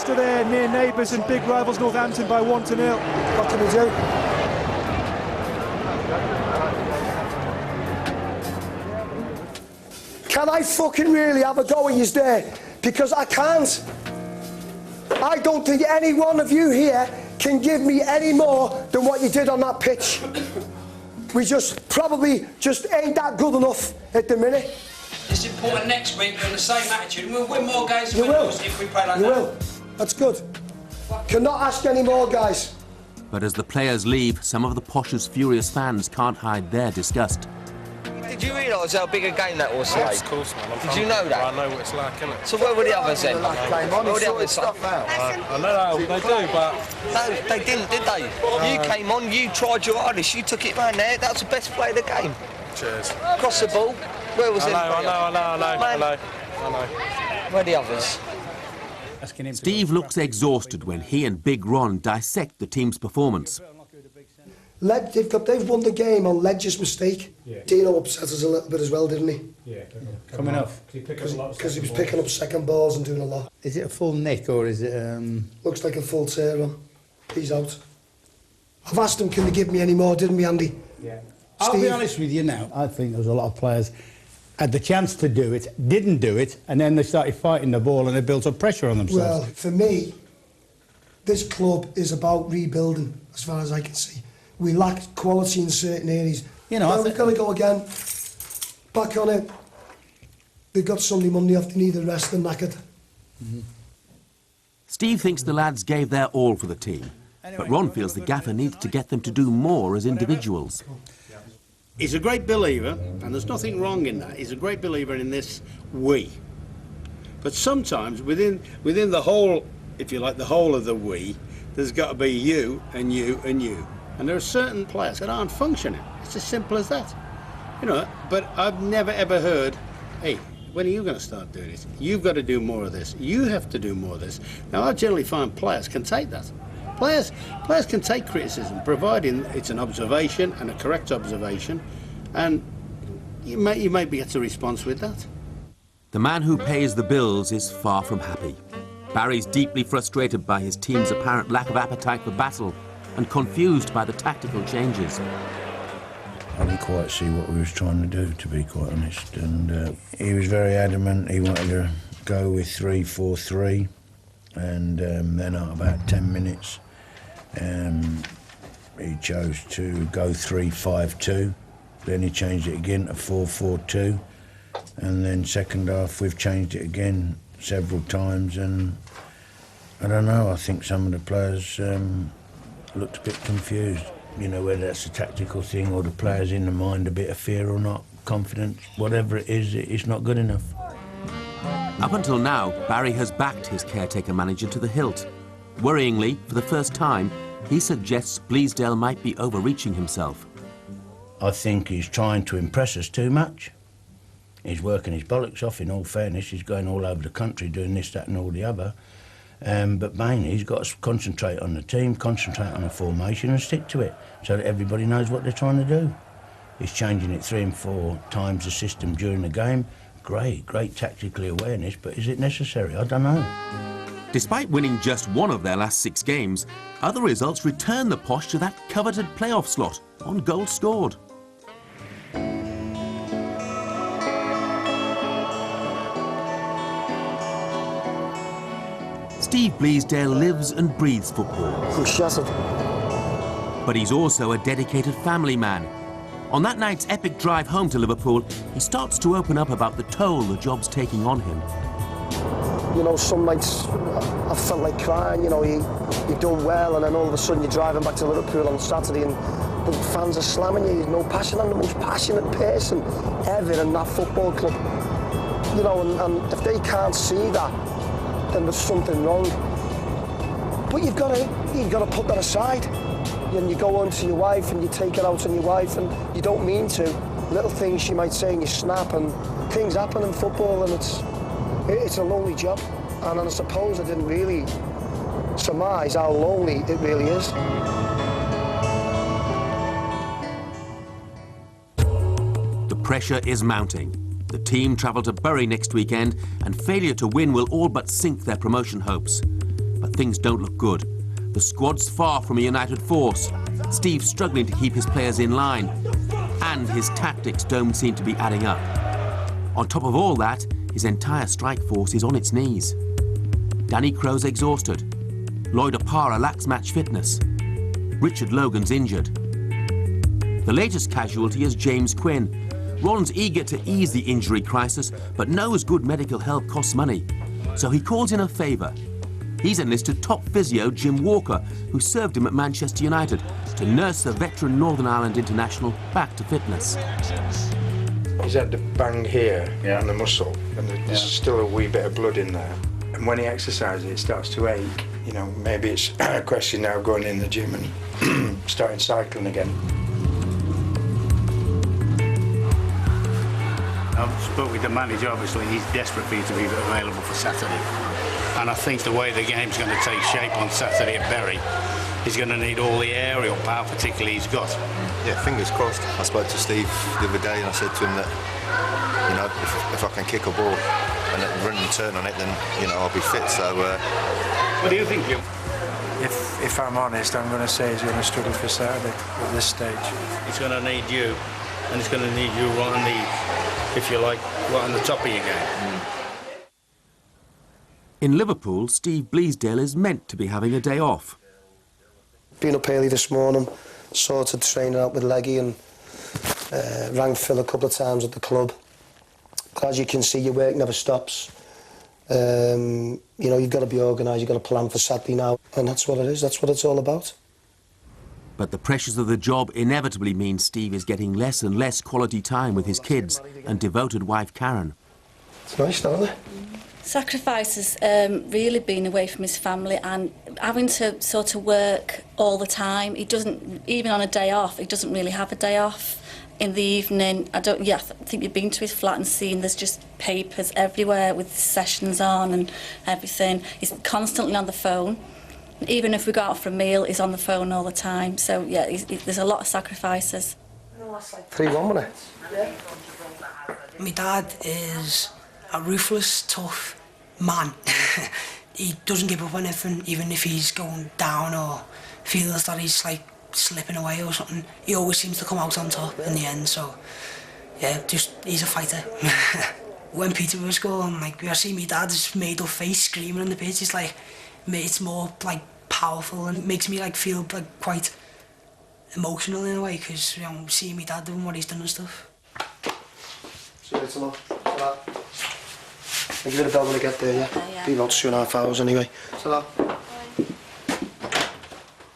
Leicester there, near neighbours and big rivals Northampton by 1-0. What can we do? Can I fucking really have a go at you there? Because I can't. I don't think any one of you here can give me any more than what you did on that pitch. We probably just ain't that good enough at the minute. It's important next week we're in the same attitude and we'll win more games than we lose if we play like that. You will. That's good. Cannot ask any more, guys. But as the players leave, some of the Posh's furious fans can't hide their disgust. Did you realise how big a game that was today? Of course, man. Did you know that? I know what it's like, innit? So where were the others then? Where were the others? I know how they do, but... No, they didn't, did they? You came on, you tried your hardest, you took it round there, that was the best play of the game. Cheers. Cross the ball, where was everybody? I know. Where are the others? Steve looks exhausted when he and Big Ron dissect the team's performance. They've won the game on Ledger's mistake. Yeah. Dino upset us a little bit as well, didn't he? Yeah, coming off. Because he was picking up second balls and doing a lot. Is it a full nick or is it... Looks like a full tear on. He's out. I've asked him, can they give me any more, didn't we, Andy? Yeah. I'll be honest with you now. I think there was a lot of players had the chance to do it, didn't do it, and then they started fighting the ball and they built up pressure on themselves. Well, for me, this club is about rebuilding, as far as I can see. We lack quality in certain areas. You know, we're going to go again. Back on it. They've got Sunday, Monday off. They need a rest and knackered. Steve thinks the lads gave their all for the team, but Ron feels the gaffer needs to get them to do more as individuals. He's a great believer, and there's nothing wrong in that. He's a great believer in this we. But sometimes within the whole, if you like, the whole of the we, there's got to be you and you and you. And there are certain players that aren't functioning. It's as simple as that. You know, but I've never ever heard, hey, when are you going to start doing this? You've got to do more of this. You have to do more of this. Now, I generally find players can take that. Players can take criticism, providing it's an observation and a correct observation, and you may get a response with that. The man who pays the bills is far from happy. Barry's deeply frustrated by his team's apparent lack of appetite for battle and confused by the tactical changes. I didn't quite see what we was trying to do, to be quite honest, and he was very adamant. He wanted to go with 3-4-3, and then at about 10 minutes he chose to go 3-5-2, then he changed it again to 4-4-2, and then second half we've changed it again several times, and I don't know, I think some of the players looked a bit confused. You know, whether that's a tactical thing or the players in the mind, a bit of fear or not, confidence, whatever it is, it's not good enough. Up until now, Barry has backed his caretaker manager to the hilt. Worryingly, for the first time, he suggests Bleasdale might be overreaching himself. I think he's trying to impress us too much. He's working his bollocks off, in all fairness. He's going all over the country doing this, that and all the other. But mainly he's got to concentrate on the team, concentrate on the formation and stick to it so that everybody knows what they're trying to do. He's changing it 3 and 4 times the system during the game. Great tactical awareness, but is it necessary? I don't know. Despite winning just one of their last 6 games, other results return the Posh to that coveted playoff slot on goals scored. Steve Bleasdale lives and breathes football. But he's also a dedicated family man. On that night's epic drive home to Liverpool, he starts to open up about the toll the job's taking on him. You know, some nights I felt like crying, you know, you've done well, and then all of a sudden you're driving back to Liverpool on Saturday and the fans are slamming you. There's no passion. I'm the most passionate person ever in that football club. You know, and if they can't see that, then there's something wrong. But you've got to put that aside. And you go home to your wife and you take it out on your wife, and you don't mean to. Little things she might say and you snap, and things happen in football, and it's a lonely job. And I suppose I didn't really surmise how lonely it really is. The pressure is mounting. The team travel to Bury next weekend, and failure to win will all but sink their promotion hopes. But things don't look good. The squad's far from a united force. Steve's struggling to keep his players in line. And his tactics don't seem to be adding up. On top of all that, his entire strike force is on its knees. Danny Crow's exhausted. Lloyd Opara lacks match fitness. Richard Logan's injured. The latest casualty is James Quinn. Ron's eager to ease the injury crisis, but knows good medical help costs money. So he calls in a favour. He's enlisted top physio Jim Walker, who served him at Manchester United, to nurse the veteran Northern Ireland international back to fitness. He's had the bang here on the muscle, and there's still a wee bit of blood in there. And when he exercises, it starts to ache. You know, maybe it's a question now going in the gym and starting cycling again. I've spoke with the manager, obviously he's desperate for you to be available for Saturday. And I think the way the game's going to take shape on Saturday at Bury, he's going to need all the aerial power, particularly he's got. Yeah, fingers crossed. I spoke to Steve the other day and I said to him that, you know, if I can kick a ball and run and turn on it, then, you know, I'll be fit. So. What do you think, Jim? If I'm honest, I'm going to say he's going to struggle for Saturday at this stage. He's going to need you, and he's going to need you right on the, if you like, right on the top of your game. In Liverpool, Steve Bleasdale is meant to be having a day off. Been up early this morning, sorted training out with Leggy and rang Phil a couple of times at the club. As you can see, your work never stops. You know, you've got to be organised, you've got to plan for Saturday now, and that's what it is, that's what it's all about. But the pressures of the job inevitably mean Steve is getting less and less quality time with his kids and devoted wife Karen. It's nice, isn't it? Sacrifices really being away from his family and having to sort of work all the time. He doesn't, even on a day off, he doesn't really have a day off. In the evening, I think you've been to his flat and seen there's just papers everywhere with sessions on and everything. He's constantly on the phone. Even if we go out for a meal, he's on the phone all the time. So, yeah, there's a lot of sacrifices. 3-1, wasn't it? My dad is a ruthless, tough man. He doesn't give up on anything, even if he's going down or feels that he's, like, slipping away or something. He always seems to come out on top in the end, so, yeah, he's a fighter. When Peterborough score, like, I see my dad's made-up face screaming on the pitch, it's like, it's more, like, powerful and it makes me, like, feel, like, quite emotional in a way, because, you know, seeing my dad doing what he's done and stuff. See you later, love. I'll give you a bell when I get there, yeah? Be about 2.5 hours anyway. So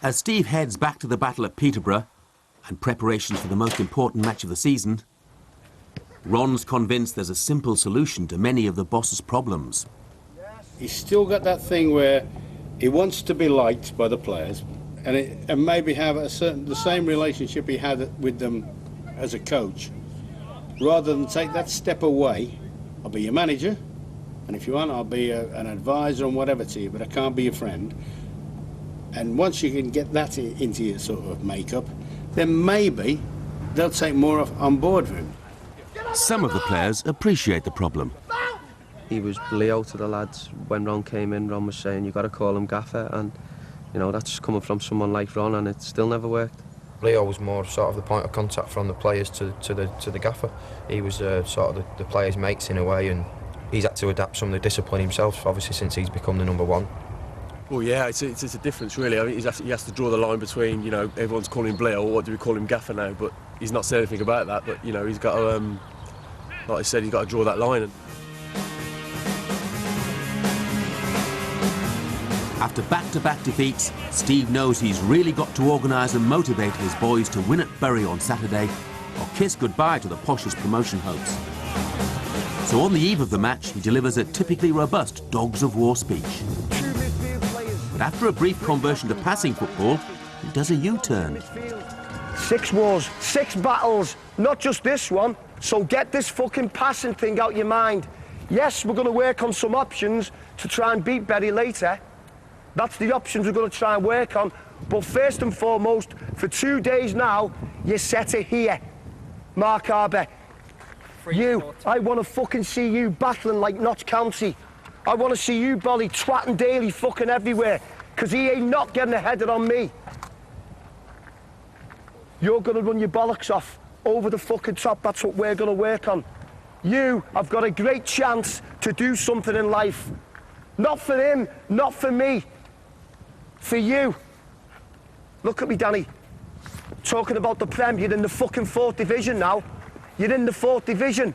As Steve heads back to the battle at Peterborough and preparations for the most important match of the season, Ron's convinced there's a simple solution to many of the boss's problems. He's still got that thing where he wants to be liked by the players and maybe have the same relationship he had with them as a coach. Rather than take that step away, I'll be your manager, and if you want, I'll be an advisor and whatever to you, but I can't be your friend. And once you can get that into your sort of makeup, then maybe they'll take more on board with him. Some of the players appreciate the problem. He was Leo to the lads. When Ron came in, Ron was saying, you've got to call him Gaffer, and, you know, that's coming from someone like Ron, and it still never worked. Leo was more sort of the point of contact from the players to the Gaffer. He was sort of the players' mates in a way, and he's had to adapt some of the discipline himself, obviously, since he's become the number one. Well, yeah, it's a difference, really. I mean, he has to draw the line between, you know, everyone's calling him Leo, or what do we call him, Gaffer now? But he's not said anything about that. But, you know, he's got to, like I said, he's got to draw that line. After back-to-back defeats, Steve knows he's really got to organise and motivate his boys to win at Bury on Saturday, or kiss goodbye to the Posh's promotion hopes. So on the eve of the match, he delivers a typically robust Dogs of War speech. But after a brief conversion to passing football, he does a U-turn. 6 wars, 6 battles, not just this one. So get this fucking passing thing out your mind. Yes, we're going to work on some options to try and beat Bury later. That's the options we're going to try and work on. But first and foremost, for 2 days now, you're set it here. Mark Harbour. You, I want to fucking see you battling like Notts County. I want to see you, Bolly, twatting Daly fucking everywhere, because he ain't not getting a header on me. You're going to run your bollocks off over the fucking top. That's what we're going to work on. You have got a great chance to do something in life. Not for him, not for me. For you. Look at me, Danny. Talking about the Prem, you're in the fucking 4th division now. You're in the 4th division.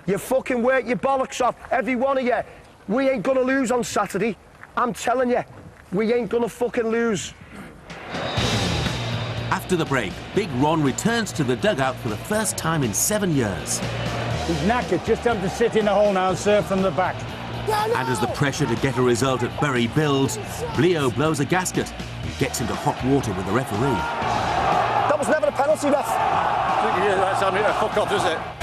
You fucking work your bollocks off, every one of you. We ain't gonna lose on Saturday. I'm telling you, we ain't gonna fucking lose. After the break, Big Ron returns to the dugout for the first time in 7 years. He's knackered, just have to sit in the hole now and serve from the back. And as the pressure to get a result at Bury builds, Bleo blows a gasket and gets into hot water with the referee. That was never a penalty, ref. I think that's having a fuck off, is it?